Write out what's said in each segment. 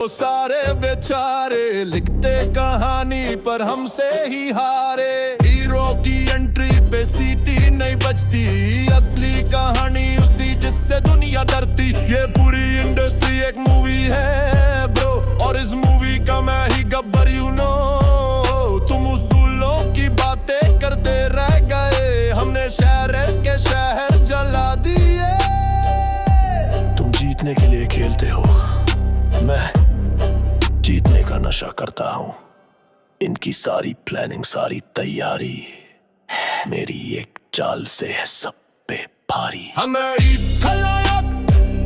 वो सारे बेचारे लिखते कहानी पर हमसे ही हारे। हीरो की एंट्री पे सीटी नहीं बजती, असली कहानी उसी जिससे दुनिया डरती। ये पूरी इंडस्ट्री एक मूवी है ब्रो, और इस मूवी का मैं ही गब्बर यू नो। तुम उसूलों की बातें करते रह गए, हमने शहर के शहर जला दिए। तुम जीतने के लिए खेलते हो, मैं जीतने का नशा करता हूं। इनकी सारी प्लानिंग, सारी तैयारी मेरी एक चाल से है सब पे भारी। हमें खलनायक,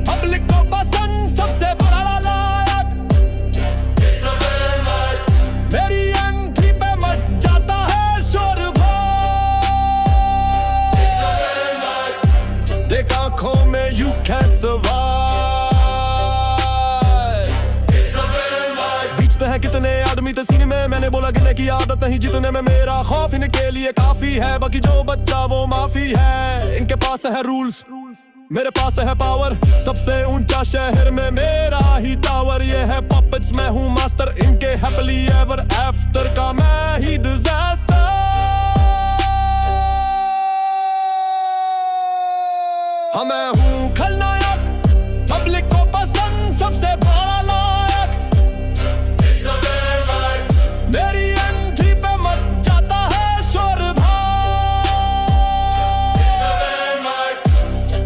पब्लिक को पसंद, सबसे बड़ा लायक। मेरी एंट्री पे मच जाता है शोर भाई। देख आंखों में you can't survive। है कितने आदमी थे सीने में, मैंने बोला गिनने की आदत नहीं जीतने में। मेरा खौफ इनके लिए काफी है, बाकी जो बच्चा वो माफी है। इनके पास है रूल्स, मेरे पास है पावर। सबसे ऊंचा शहर में मेरा ही टावर। ये है पपेट्स, मैं हूँ मास्टर इनके हैप्पीली एवर आफ्टर का मैं ही डिजास्टर। हाँ मैं हूँ खलनायक, पब्लिक को पसंद, सबसे बड़ा लायक। मेरी एंट्री पे मच जाता है शोर भाई।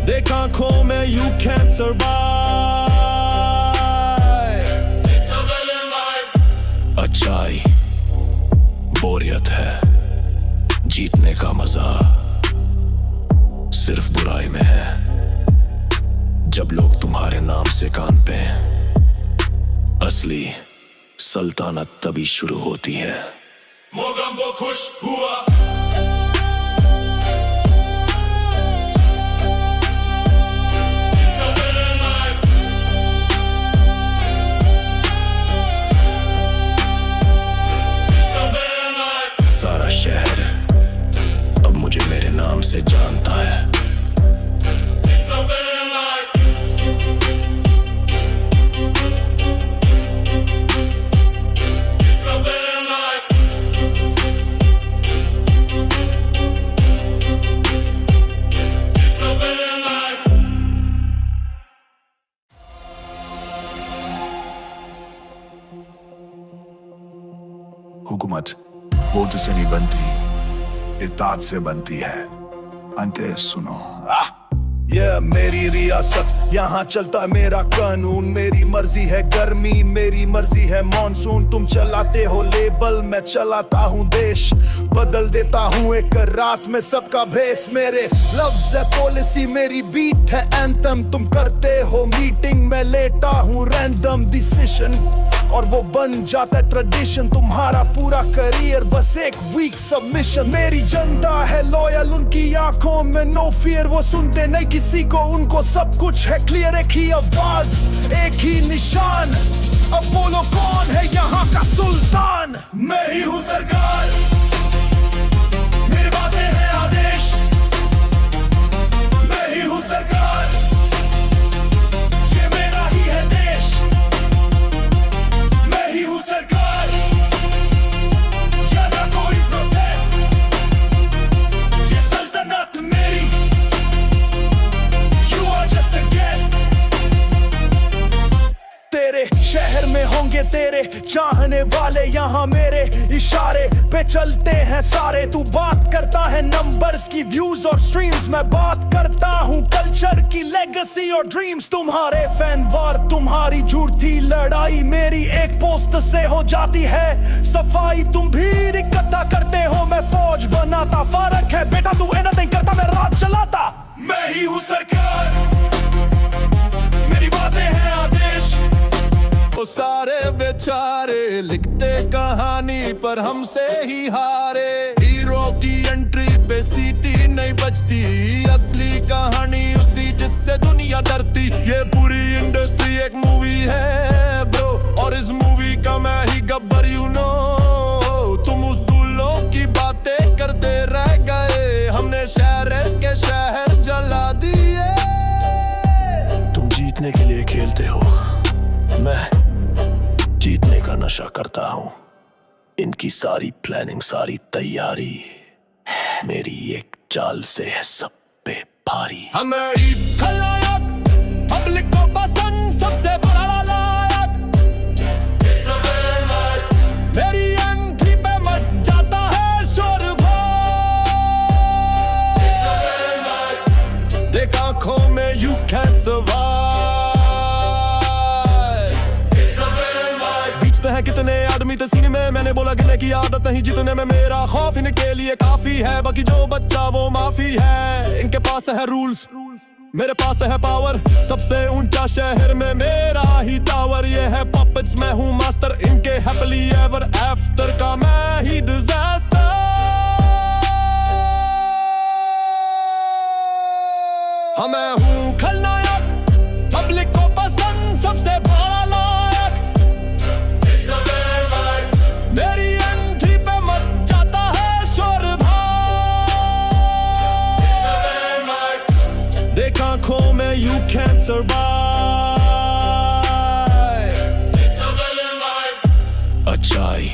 देख आंखों में you can't survive। अच्छाई बोरियत है, जीतने का मजा सिर्फ बुराई में है। जब लोग तुम्हारे नाम से कांपते हैं, असली सल्तनत तभी शुरू होती है। मोगम्बो खुश हुआ, सारा शहर अब मुझे मेरे नाम से जानता है। हुकूमत वोट से नहीं बनती, इताअत से बनती है। अंते सुनो, ये मेरी रियासत, यहाँ चलता मेरा कानून। मेरी मर्जी है गर्मी, मेरी मर्जी है मॉनसून। तुम चलाते हो लेबल, मैं चलाता हूँ देश। बदल देता हूँ एक रात में सबका भेस। मेरे लफ्ज़ है पॉलिसी, मेरी बीट है एंथम। तुम करते हो मीटिंग, मैं लेता हूँ रैंडम डिसीजन, और वो बन जाता है ट्रेडिशन। तुम्हारा पूरा करियर बस एक वीक सबमिशन। मेरी जनता है लॉयल, उनकी आंखों में नो फियर। वो सुनते नहीं किसी को, उनको सब कुछ है क्लियर। एक ही आवाज, एक ही निशान। अब बोलो कौन है यहाँ का सुल्तान? मैं ही हूँ सरकार, मेरी बातें हैं आदेश। मैं ही हूँ सरकार, ये मेरा ही है देश। मैं ही हूँ सरकार, या ना कोई प्रोटेस्ट। ये सल्तनत मेरी, you are just a guest। तेरे शहर में होंगे तेरे चाहने वाले, यहाँ मेरे इशारे पे चलते हैं सारे। तू बात करता है नंबर्स की, व्यूज और स्ट्रीम्स। मैं बात करता हूँ कल्चर की, लेगेसी और ड्रीम्स। तुम्हारे फैन वार, तुम्हारी झूठी लड़ाई मेरी एक पोस्ट से हो जाती है सफाई। तुम भीड़ इकट्ठा करते हो, मैं फौज बनाता। फर्क है बेटा, तू एनीथिंग करता, मैं राज चलाता। मैं ही हूँ सरकार, मेरी बातें हैं आदेश। वो सारे बेचारे लिखते कहानी पर हमसे ही हारे। हीरो की एंट्री पे सीटी नहीं बजती, असली कहानी उसी जिससे दुनिया डरती। ये पूरी इंडस्ट्री एक मूवी है ब्रो, और इस मूवी का मैं ही गब्बर यू नो। तुम उसूलों की बातें करते रह गए, हमने शहर के शहर जला दिए। तुम जीतने के लिए खेलते हो, मैं नशा करता हूं। इनकी सारी प्लानिंग, सारी तैयारी मेरी एक चाल से है सब पे भारी। हमें ईद खलनायक, पब्लिक को पसंद सबसे बड़ा लायक। मेरी एंट्री पे मच जाता है शोर भाई। देख आंखों में you can't survive। बीचते हैं कितने आदमी तसीने में, मैंने बोला गिनने की आदत नहीं जीतने में। मेरा खौफ इनके लिए काफी है, बाकी जो बच्चा वो माफी है। इनके पास है रूल्स, मेरे पास है पावर। सबसे ऊंचा शहर में मेरा ही टावर। ये है पपेट्स, मैं हूँ मास्टर। इनके हैप्पीली एवर आफ्टर का मैं ही डिजास्टर। हाँ मैं हूँ खलनायक, पब्लिक को पसंद सबसे बड़ा लायक। मेरी एंट्री पे मच जाता है शोर भाई। देख आंखों में you can't survive। अच्छाई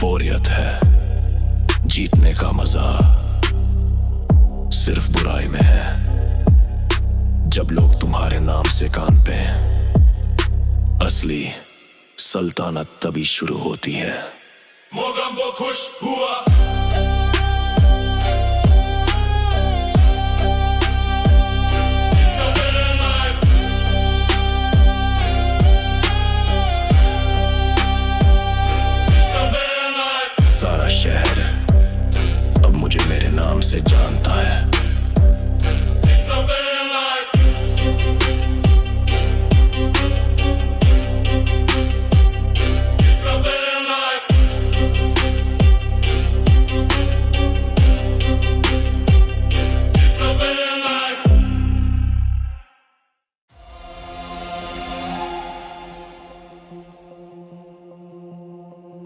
बोरियत है, जीतने का मजा सिर्फ बुराई में है। जब लोग तुम्हारे नाम से कांपते हैं, असली सल्तनत तभी शुरू होती है। मोगम्बो खुश हुआ। सारा शहर अब मुझे मेरे नाम से जानता है।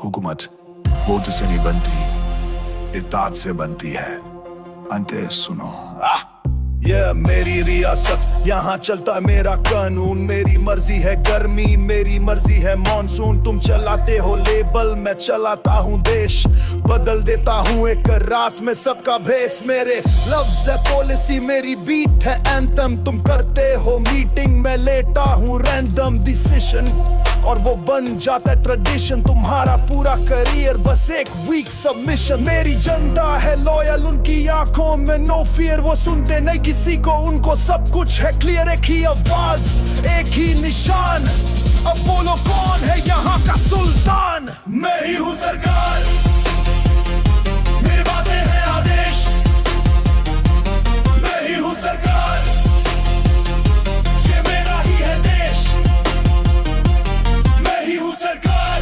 हुकूमत वोट से नहीं बनती, इताअत से बनती है। अंते सुनो, ये मेरी रियासत, यहाँ चलता है मेरा कानून। मेरी मर्जी है गर्मी, मेरी मर्जी है मॉनसून। तुम चलाते हो लेबल, मैं चलाता हूँ देश। बदल देता हूँ एक रात में सबका भेस। मेरे लफ्ज़ है पॉलिसी, मेरी बीट है एंथम। तुम करते हो मीटिंग, मैं लेता हूँ रैंडम डिसीजन और वो बन जाता है ट्रेडिशन। तुम्हारा पूरा करियर बस एक वीक सबमिशन। मेरी जनता है लॉयल, उनकी आंखों में नो फियर। वो सुनते नहीं किसी को, उनको सब कुछ है क्लियर। एक ही आवाज, एक ही निशान। अब बोलो कौन है यहाँ का सुल्तान? मैं ही हूँ सरकार, मेरी बातें हैं आदेश। मैं ही हूँ सरकार, ये मेरा ही है देश। मैं ही हूँ सरकार,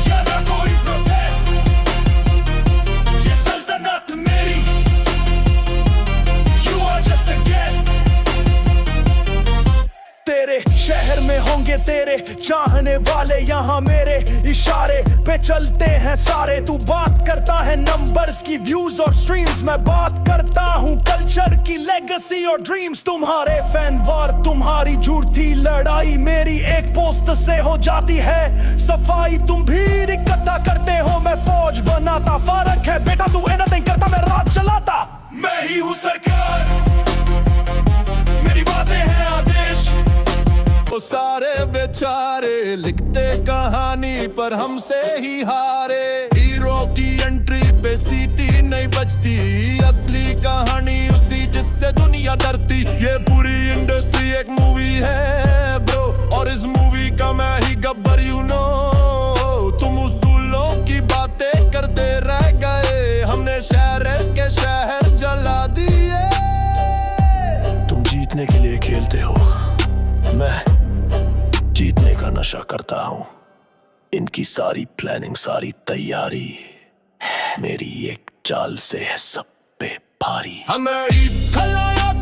या ना कोई प्रोटेस्ट। ये सल्तनत मेरी, you are just a guest। तेरे शहर में होंगे तेरे चाहने वाले, यहाँ मेरे इशारे पे चलते हैं सारे। तू बात करता है नंबर्स की, व्यूज और स्ट्रीम्स। मैं बात करता हूँ कल्चर की, लेगेसी और ड्रीम्स। तुम्हारे फैन वार, तुम्हारी झूठी लड़ाई मेरी एक पोस्ट से हो जाती है सफाई। तुम भीड़ इकट्ठा करते हो, मैं फौज बनाता। फर्क है बेटा, तू एनीथिंग करता, मैं राज चलाता। मैं ही हूँ सरकार, मेरी बातें हैं आदेश। वो सारे बेचारे लिखते कहानी पर हमसे ही हारे। हीरो की एंट्री पे सीटी नहीं बजती, असली कहानी उसी जिससे दुनिया डरती। ये पूरी इंडस्ट्री एक मूवी है ब्रो, और इस मूवी का मैं ही गब्बर यू नो। तुम उसूलों की बातें करते रह गए, हमने शहर के शहर जला दिए। तुम जीतने के लिए खेलते हो, मैं जीतने का नशा करता हूं। इनकी सारी प्लानिंग, सारी तैयारी मेरी एक चाल से है सब पे भारी। हमें ईद खलनायक,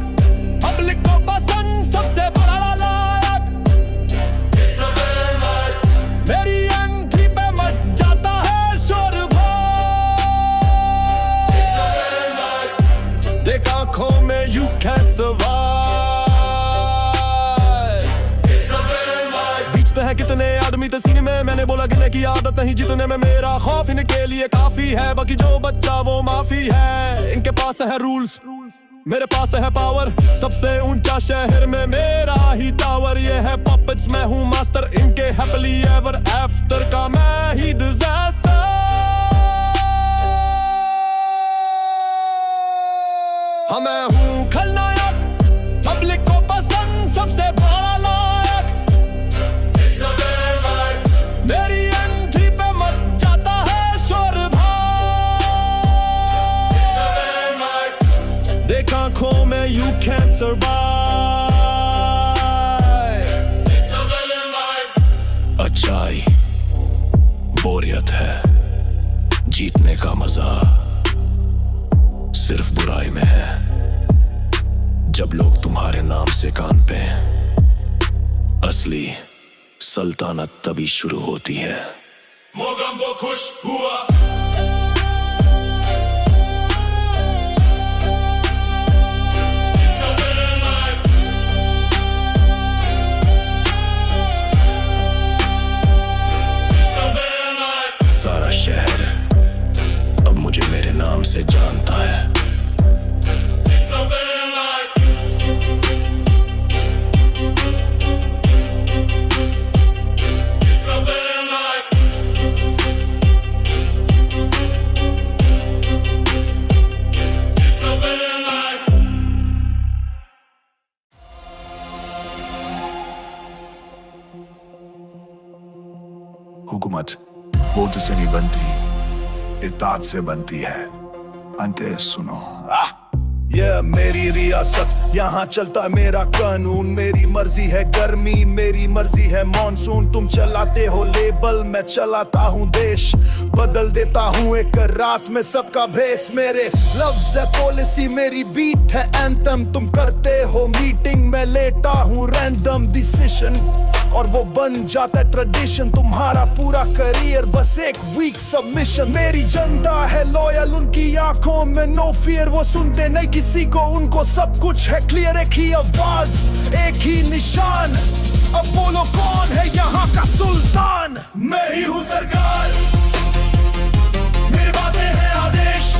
पब्लिक को पसंद सबसे बड़ा लायक। मेरी एंट्री पे मच जाता है शोर भाई। देख आंखों में you can't survive। बीचते हैं कितने आदमी तसीने में, मैंने बोला गिनने की आदत नहीं, जीतने में मेरा खौफ इनके लिए काफी है, बाकी जो बच्चा वो माफी है। इनके पास है रूल्स, मेरे पास है पावर, सबसे ऊंचा शहर में मेरा ही टावर। ये है पपेट्स, मैं हूँ मास्टर, इनके हैप्पीली एवर आफ्टर का मैं ही डिजास्टर। हाँ मैं हूँ खलनायक, पब्लिक को पसंद, सबसे बड़ा लायक। मेरी एंट्री पे मच जाता है शोर भाई, देख आंखों में you can't survive। अच्छाई बोरियत है, जीतने का मजा सिर्फ बुराई में है। जब लोग तुम्हारे नाम से कांपते हैं, असली सल्तनत तभी शुरू होती है। मोगम्बो खुश हुआ, सारा शहर अब मुझे मेरे नाम से जानता है। हुकूमत वोट से नहीं बनती, इताअत से बनती है। अंते सुनो, ये मेरी रियासत, यहाँ चलता मेरा कानून। मेरी मर्जी है गर्मी, मेरी मर्जी है मॉनसून। तुम चलाते हो लेबल, मैं चलाता हूँ देश। बदल देता हूँ एक रात में सबका भेस। मेरे लफ्ज़ है पॉलिसी, मेरी बीट है एंथम। तुम करते हो मीटिंग, मैं लेता हूँ रैंडम डिसीजन, और वो बन जाता है ट्रेडिशन। तुम्हारा पूरा करियर बस एक वीक सबमिशन। मेरी जनता है लॉयल, उनकी आंखों में नो फियर। वो सुनते नहीं किसी को, उनको सब कुछ है क्लियर। एक ही आवाज, एक ही निशान। अब बोलो कौन है यहाँ का सुल्तान? मैं ही हूँ सरकार, मेरी बातें हैं आदेश।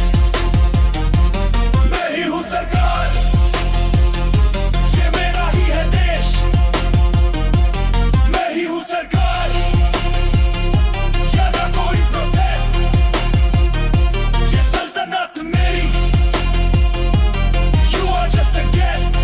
मैं ही हूँ सरकार, ये मेरा ही है देश। मैं ही हूँ सरकार, या ना कोई प्रोटेस्ट। ये सल्तनत मेरी, you are just a guest।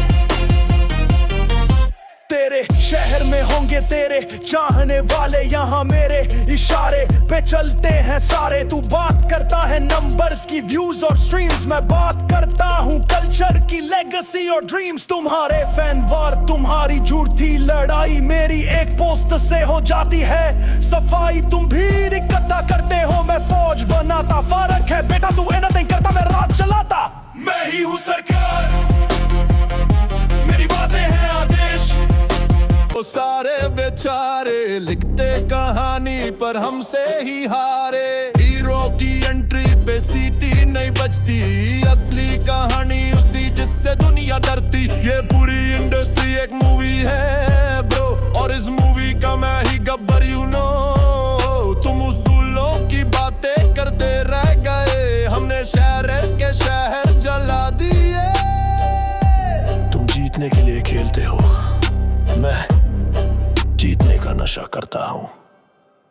तेरे शहर में होंगे तेरे चाहने वाले, यहाँ मेरे इशारे पे चलते हैं सारे। तू बात करता है नंबर्स की, व्यूज और स्ट्रीम्स, मैं बात करता हूँ कल्चर की, लेगेसी और ड्रीम्स। तुम्हारे फैन वार, तुम्हारी झूठी लड़ाई मेरी एक पोस्ट से हो जाती है सफाई। तुम भीड़ इकट्ठा करते हो, मैं फौज बनाता। फर्क है बेटा, तू एनीथिंग करता, मैं राज चलाता। मैं ही हूँ सरकार, मेरी बातें हैं आदेश। वो सारे बेचारे लिखते कहानी पर हमसे ही हारे। हीरो की एंट्री पे सीटी नहीं बजती, असली कहानी उसी जिससे दुनिया डरती। ये पूरी इंडस्ट्री एक मूवी है ब्रो, और इस मूवी का मैं ही गब्बर यू नो। तुम उसूलों की बातें करते रह गए, हमने शहर के शहर जला दिए। तुम जीतने के लिए खेलते हो, मैं जीतने का नशा करता हूँ।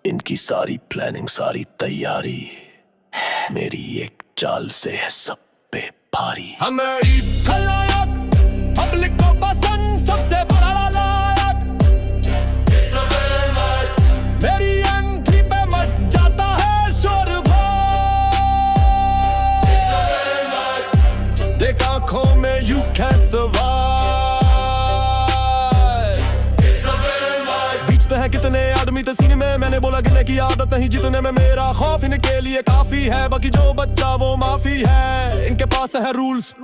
इनकी सारी प्लानिंग, सारी तैयारी मेरी एक चाल से है सब पे भारी। हमें खलनायक, पब्लिक को पसंद, सबसे बड़ा लायक। मेरी एंट्री पे मच जाता है शोर भाई, देख आंखों में you can't survive। बीचते हैं कितने आदमी तसीने में, मैंने बोला गिनने की आदत नहीं, जीतने में मेरा खौफ इनके लिए काफी है, बाकी जो बच्चा वो माफी है। इनके पास है रूल्स,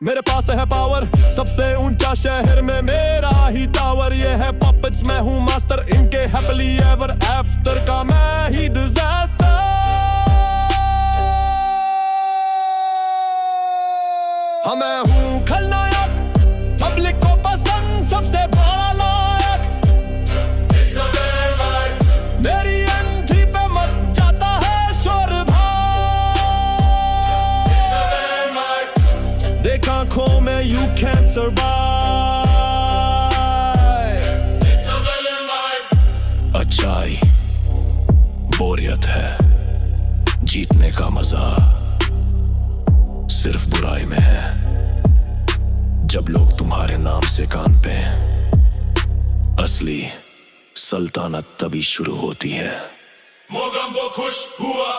मेरे पास है पावर, सबसे ऊंचा शहर में मेरा ही टावर। ये है पपेट्स, मैं हूँ मास्टर, इनके हैप्पीली एवर आफ्टर का मैं ही डिजास्टर। हाँ मैं हूँ खलनायक, पब्लिक को पसंद, सबसे बड़ा लायक। survive. It's a villain life. अच्छाई बोरियत है, जीतने का मजा सिर्फ बुराई में है। जब लोग तुम्हारे नाम से कांपे, असली सल्तनत तभी शुरू होती है। मोगंबो खुश हुआ।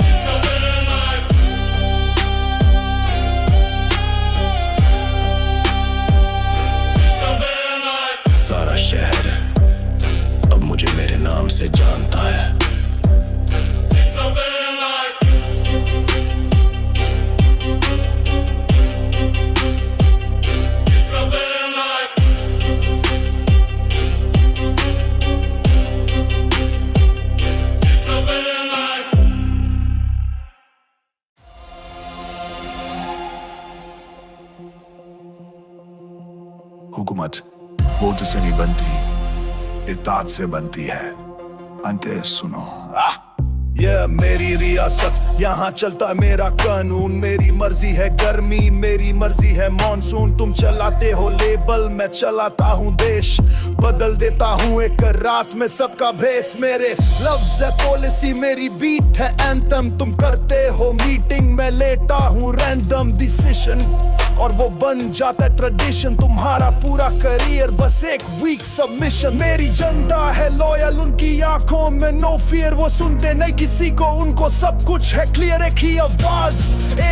It's a villain life. It's a villain life. सारा शहर अब मुझे मेरे नाम से जानता है। It's a villain life. It's a villain life. It's a villain life. हुकूमत वोट से नहीं बनती, इताअत से बनती है। अंते सुनो, ये मेरी रियासत, यहाँ चलता मेरा कानून। मेरी मर्जी है गर्मी, मेरी मर्जी है मॉनसून। तुम चलाते हो लेबल, मैं चलाता हूँ देश। बदल देता हूँ एक रात में सबका भेस। मेरे लफ्ज है पॉलिसी, मेरी बीट है एंथम। तुम करते हो मीटिंग, मैं लेता हूँ रैंडम डिसीजन और वो बन जाता है ट्रेडिशन। तुम्हारा पूरा करियर बस एक वीक सबमिशन। मेरी जनता है लॉयल, उनकी आंखों में नो फियर। वो सुनते नहीं किसी को, उनको सब कुछ है क्लियर। एक ही आवाज,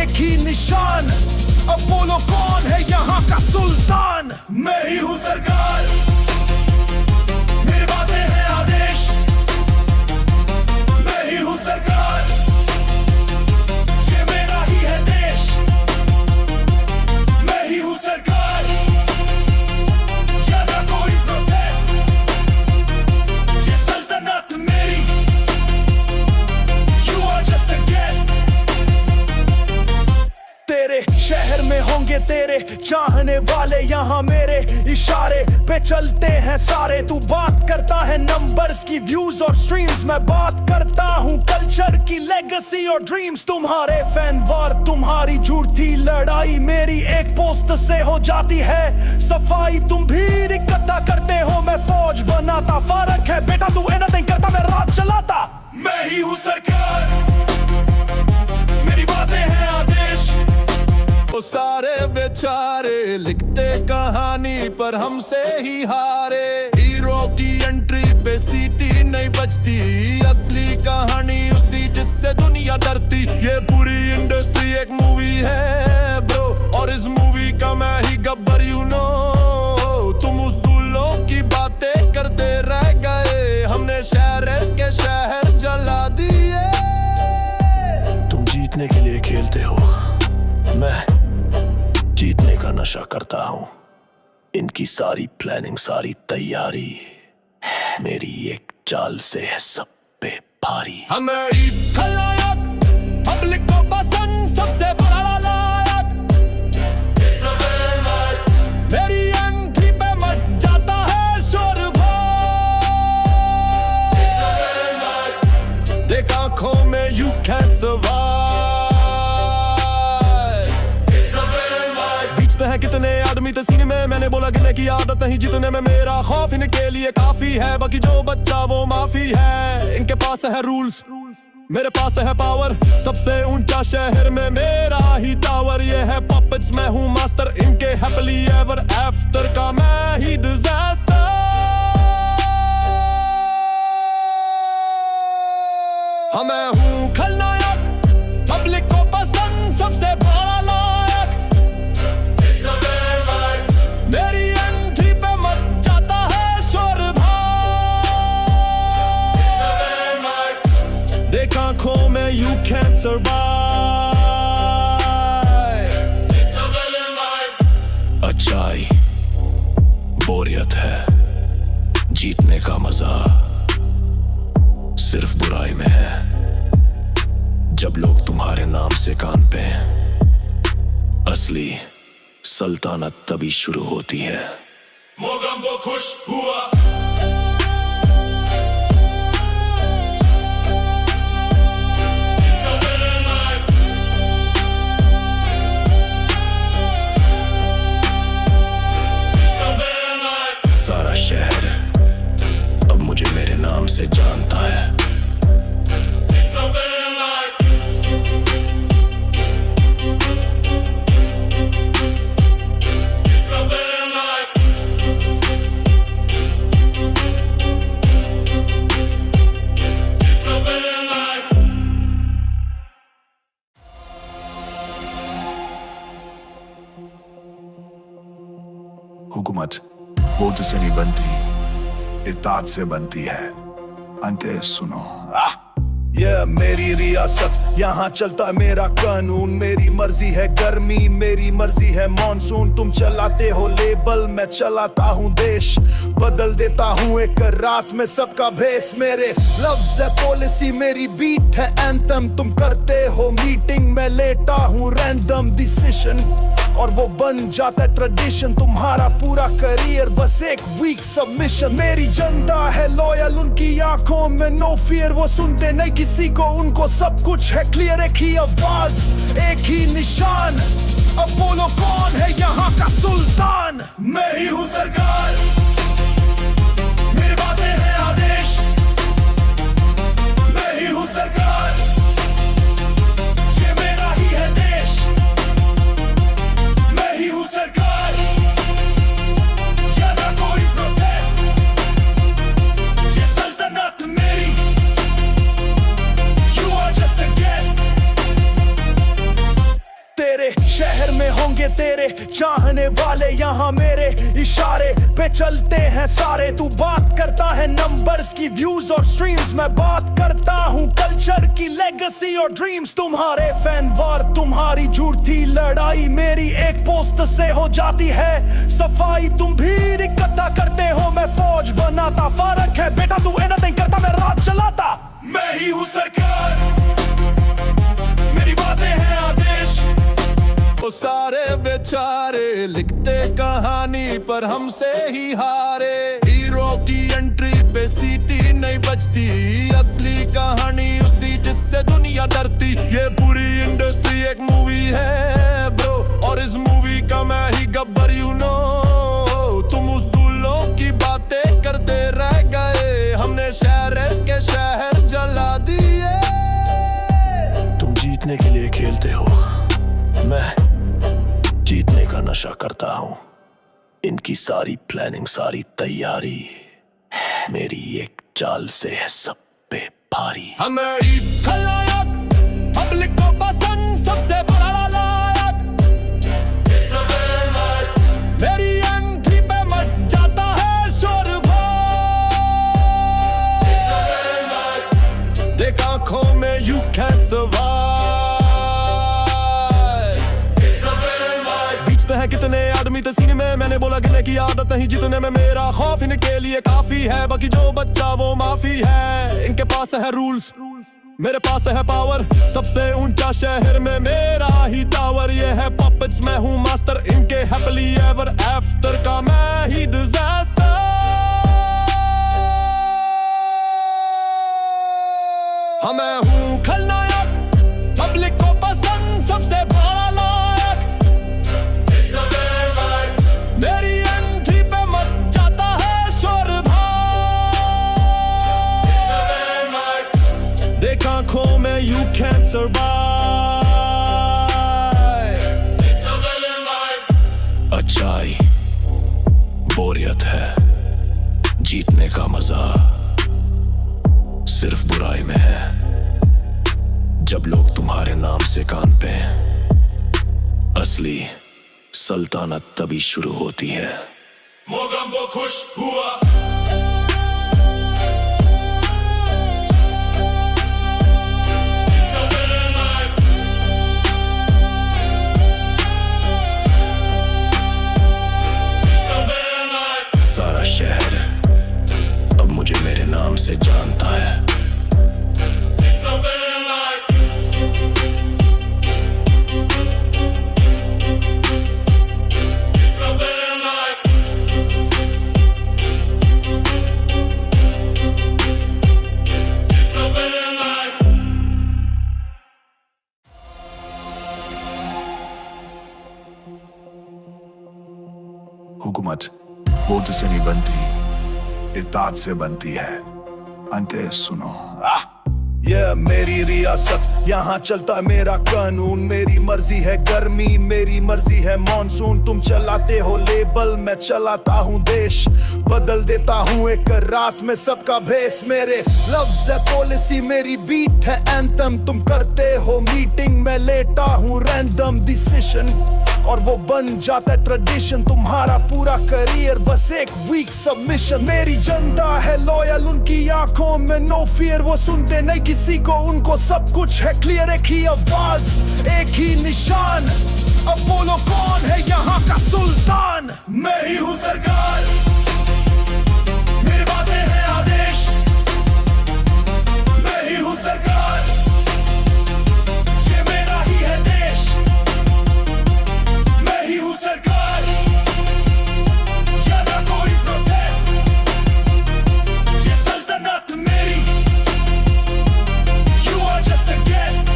एक ही निशान। अब बोलो कौन है यहाँ का सुल्तान? मैं ही हूँ सरकार, मेरी बातें हैं आदेश। मैं ही हूँ सरकार, ये मेरा ही है देश। मैं ही हूँ सरकार, या ना कोई प्रोटेस्ट। ये सल्तनत मेरी, you are just a guest. तेरे शहर में होंगे तेरे चाहने वाले, यहाँ मेरे इशारे पे चलते हैं सारे। तू बात करता है नंबर्स की, व्यूज और स्ट्रीम्स। मैं बात करता हूँ कल्चर की, लेगेसी और ड्रीम्स। तुम्हारे फैन वार, तुम्हारी झूठी लड़ाई मेरी एक पोस्ट से हो जाती है सफाई। तुम भीड़ इकट्ठा करते हो, मैं फौज बनाता। फर्क है बेटा, तू एनीथिंग करता, मैं राज चलाता। मैं ही हूँ सरकार, मेरी बातें हैं आदेश। वो सारे बेचारे लिखते कहानी पर हमसे ही हारे। हीरो की एंट्री पे सीटी नहीं बजती, असली कहानी उसी जिससे दुनिया डरती। ये पूरी इंडस्ट्री एक मूवी है ब्रो, और इस मूवी का मैं ही गब्बर यू नो। तुम उसूलों की बातें करते रह गए, हमने शहर के शहर जला दिए। तुम जीतने के लिए खेलते हो, मैं जीतने का नशा करता हूं। इनकी सारी प्लानिंग, सारी तैयारी मेरी एक चाल से है सब पे भारी। हमें खलनायक, पब्लिक को पसंद, सबसे बड़ा नायक। It's a villain life. मेरी एंट्री पे मच जाता है शोर भाई। It's a villain life. देख आंखों में you can't survive। It's a villain life. बीचते हैं कितने आदमी तसीने में, मैंने बोला गिनने की आदत नहीं जीतने में। मेरा खौफ इनके लिए काफी है, बाकी जो बच्चा वो माफी है। इनके पास है रूल्स, मेरे पास है पावर। सबसे ऊंचा शहर में मेरा ही टावर। ये है पपेट्स, मैं हूँ मास्टर। इनके हैप्पीली एवर आफ्टर का मैं ही डिजास्टर। हाँ मैं हूँ खलनायक, पब्लिक को पसंद, सबसे बड़ा नायक। It's a villain life. मेरी एंट्री पे मच जाता है शोर भाई। It's a villain life. देख आंखों में you can't survive। It's a villain life. अच्छाई बोरियत है, जीतने का मजा सिर्फ बुराई में है। जब लोग तुम्हारे नाम से कांपे, असली सल्तनत तभी शुरू होती है। मोगंबो खुश हुआ। It's a villain life. हुकूमत वोट से नहीं बनती, इताअत से बनती है। अंते सुनो, ये मेरी रियासत, यहाँ चलता मेरा कानून। मेरी मर्जी है गर्मी, मेरी मर्जी है मॉनसून। तुम चलाते हो लेबल, मैं चलाता हूँ देश। बदल देता हूँ एक रात में सबका भेस। मेरे लफ्ज है पॉलिसी, मेरी बीट है एंथम। तुम करते हो मीटिंग, मैं लेता हूँ रैंडम डिसीजन और वो बन जाता है ट्रेडिशन। तुम्हारा पूरा करियर बस एक वीक सबमिशन। मेरी जनता है लॉयल, उनकी आंखों में नो फियर। वो सुनते नहीं किसी को, उनको सब कुछ है क्लियर। एक ही आवाज, एक ही निशान। अब बोलो कौन है यहाँ का सुल्तान? मैं ही हूँ सरकार, मेरी बातें हैं आदेश। मैं ही हूँ सरकार, ये मेरा ही है देश। मैं ही हूँ सरकार, या ना कोई प्रोटेस्ट। ये सल्तनत मेरी, you are just a guest। तेरे शहर में होंगे तेरे चाहने वाले, यहाँ मेरे इशारे पे चलते हैं सारे। तू बात करता है नंबर्स की, व्यूज और स्ट्रीम्स। मैं बात करता हूँ कल्चर की, लेगेसी और ड्रीम्स। तुम्हारे फैन वार, तुम्हारी झूठी लड़ाई मेरी एक पोस्ट से हो जाती है सफाई। तुम भीड़ इकट्ठा करते हो, मैं फौज बनाता। फर्क है बेटा, तू एनीथिंग करता, मैं राज चलाता। मैं ही हूँ सरकार, मेरी बातें हैं आदेश। वो सारे बेचारे लिखते कहानी पर हमसे ही हारे। हीरो की एंट्री पे सीटी नहीं बजती, असली कहानी उसी जिससे दुनिया डरती। ये पूरी इंडस्ट्री एक मूवी है ब्रो, और इस मूवी का मैं ही गब्बर यू नो। तुम उसूलों की बातें करते रह गए, हमने शहर के शहर जला दिए। तुम जीतने के लिए खेलते हो, मैं जीतने का नशा करता हूं। इनकी सारी प्लानिंग, सारी तैयारी मेरी एक चाल से है सब पे भारी। हमें ईद खलनायक, पब्लिक को पसंद सबसे बड़ा लायक। मेरी एंट्री पे मच जाता है शोर भाई। देख आंखों में you can't survive। बीचते हैं कितने आदमी तसीने में, मैंने बोला गिनने की आदत नहीं जीतने में। मेरा खौफ इनके लिए काफी है, बाकी जो बच्चा वो माफी है। इनके पास है रूल्स, मेरे पास है पावर। सबसे ऊंचा शहर में मेरा ही टावर। ये है पपेट्स, मैं हूँ मास्टर। इनके हैप्पीली एवर आफ्टर का मैं ही डिजास्टर। हाँ मैं हूँ खलनायक, पब्लिक को पसंद सबसे बड़ा लायक। मेरी एंट्री पे मच जाता है शोर भाई। देख आंखों में you can't survive। अच्छाई बोरियत है, जीतने का मजा सिर्फ बुराई में है। जब लोग तुम्हारे नाम से कांपे, असली सल्तनत तभी शुरू होती है। मोगम्बो खुश हुआ, सारा शहर अब मुझे मेरे नाम से जानता है। हुकूमत वोट से नहीं बनती, इताअत से बनती है। अंते सुनो, ये मेरी रियासत, यहाँ चलता मेरा कानून। मेरी मर्जी है गर्मी, मेरी मर्जी है मॉनसून। तुम चलाते हो लेबल, मैं चलाता हूँ देश। बदल देता हूँ एक रात में सबका भेस। मेरे लफ्ज है पॉलिसी, मेरी बीट है एंथम। तुम करते हो मीटिंग, मैं लेता हूँ रैंडम डिसीजन और वो बन जाता है ट्रेडिशन। तुम्हारा पूरा करियर बस एक वीक सबमिशन। मेरी जनता है लॉयल, उनकी आंखों में नो फियर। वो सुनते नहीं किसी को, उनको सब कुछ है क्लियर। एक ही आवाज, एक ही निशान। अब बोलो कौन है यहाँ का सुल्तान? मैं ही हूँ सरकार, मेरी बातें हैं आदेश। मैं ही हूँ सरकार, ये मेरा ही है देश। मैं ही हूँ सरकार, या ना कोई प्रोटेस्ट। ये सल्तनत मेरी, you are just a guest।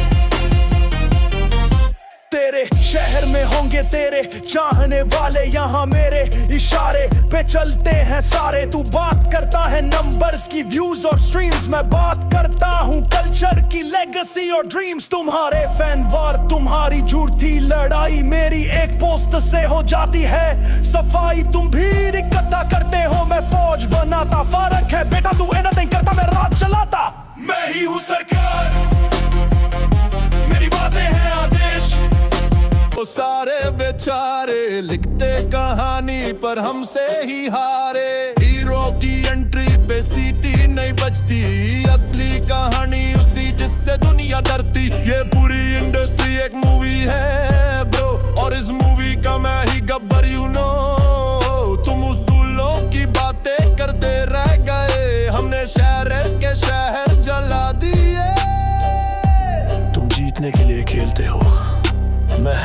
तेरे शहर में होंगे तेरे चाहने वाले, यहाँ मेरे इशारे पे चलते हैं सारे। तू बात करता है नंबर्स की, व्यूज और स्ट्रीम्स, मैं बात करता हूँ कल्चर की, लेगेसी और ड्रीम्स। तुम्हारे फैन वार, तुम्हारी झूठी लड़ाई मेरी एक पोस्ट से हो जाती है सफाई। तुम भी इकट्ठा करते हो, मैं फौज बनाता। फर्क है बेटा, तू एनीथिंग करता, मैं राज चलाता। मैं ही हूँ सरकार, मेरी बातें हैं आदेश। वो सारे बेचारे लिखते कहानी पर हमसे ही हारे। हीरो की एंट्री पे सीटी नहीं बजती, असली कहानी उसी जिससे दुनिया डरती। ये पूरी इंडस्ट्री एक मूवी है ब्रो, और इस मूवी का मैं ही गब्बर यू नो। तुम उसूलों की बातें करते रह गए, हमने शहर के शहर जला दिए। तुम जीतने के लिए खेलते हो, मैं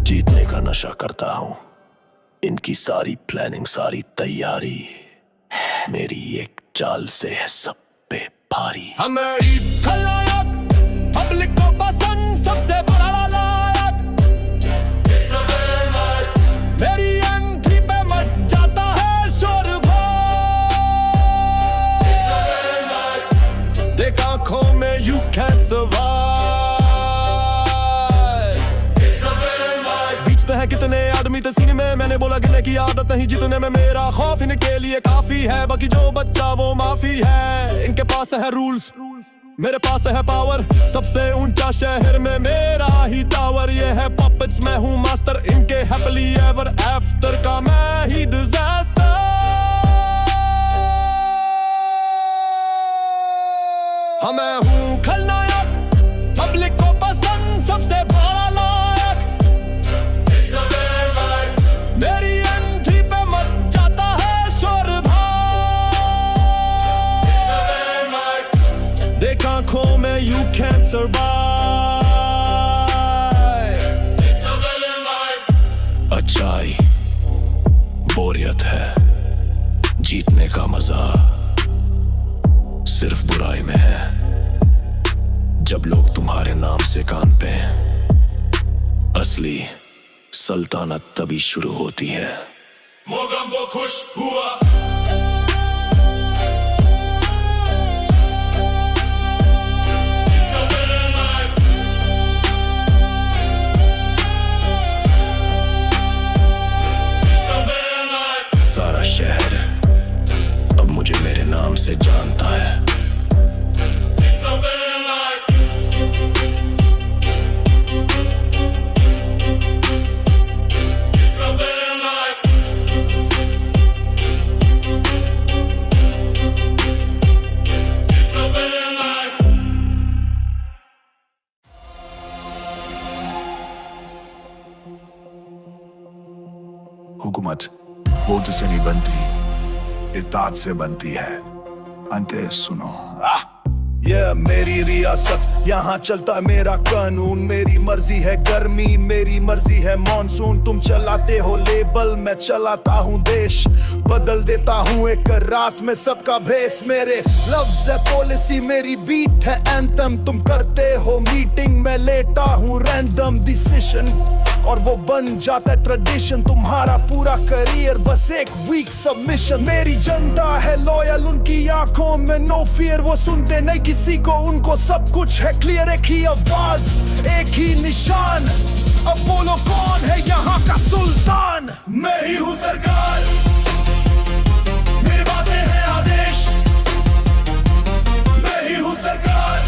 जीतने का नशा करता हूं। इनकी सारी प्लानिंग, सारी तैयारी मेरी एक चाल से है सब पे भारी। हमें ईद खलनायक, पब्लिक को पसंद, सबसे बड़ा नायक। मेरी एंट्री पे मच जाता है शोर भाई। देख आंखों में you can't survive। है कितने आदमी तसीने में, मैंने बोला गिनने की आदत नहीं जीतने में। मेरा खौफ इनके लिए काफी है, बाकी जो बच्चा वो माफी है। इनके पास है रूल्स, मेरे पास है पावर। सबसे ऊंचा शहर में मेरा ही टावर। ये है पपेट्स, मैं हूँ मास्टर। इनके हैप्पीली एवर आफ्टर का मैं ही डिजास्टर। हाँ मैं हूँ खलनायक, पब्लिक को पसंद, सबसे बड़ा नायक। मेरी एंट्री पे मच जाता है शोर भाई। देख आंखों में you can't survive। अच्छाई बोरियत है, जीतने का मजा सिर्फ बुराई में है। जब लोग तुम्हारे नाम से कांपते हैं, असली सल्तनत तभी शुरू होती है। मोगम्बो खुश हुआ, सारा शहर अब मुझे मेरे नाम से जानता है। हुकूमत वोट से नहीं बनती, इताअत से बनती है। अंते सुनो, ये मेरी रियासत, यहाँ चलता मेरा कानून। मेरी मर्जी है गर्मी, मेरी मर्जी है मॉनसून। तुम चलाते हो लेबल, मैं चलाता हूँ देश। बदल देता हूँ एक रात में सबका भेस। मेरे लफ्ज है पॉलिसी, मेरी बीट है एंथम। तुम करते हो मीटिंग, मैं लेता हूँ रैंडम डिसीजन, और वो बन जाता है ट्रेडिशन। तुम्हारा पूरा करियर बस एक वीक सबमिशन। मेरी जनता है लॉयल, उनकी आंखों में नो फियर। वो सुनते नहीं किसी को, उनको सब कुछ है क्लियर। एक ही आवाज, एक ही निशान। अब बोलो कौन है यहाँ का सुल्तान? मैं ही हूँ सरकार, मेरी बातें हैं आदेश। मैं ही हूँ सरकार,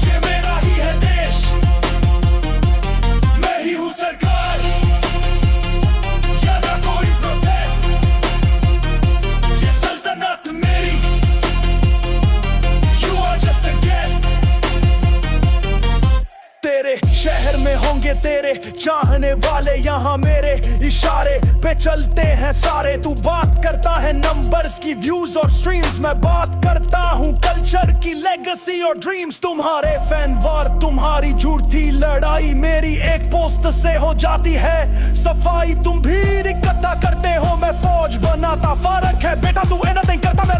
ये मेरा ही है देश। मैं ही इशारे पे चलते हैं सारे। तू बात करता है नंबर्स की, व्यूज और स्ट्रीम्स, मैं बात करता हूँ कल्चर की, लेगेसी और ड्रीम्स। तुम्हारे फैन वार, तुम्हारी झूठी लड़ाई मेरी एक पोस्ट से हो जाती है सफाई। तुम भी इकट्ठा करते हो, मैं फौज बनाता। फर्क है बेटा, तू एनीथिंग करता, मैं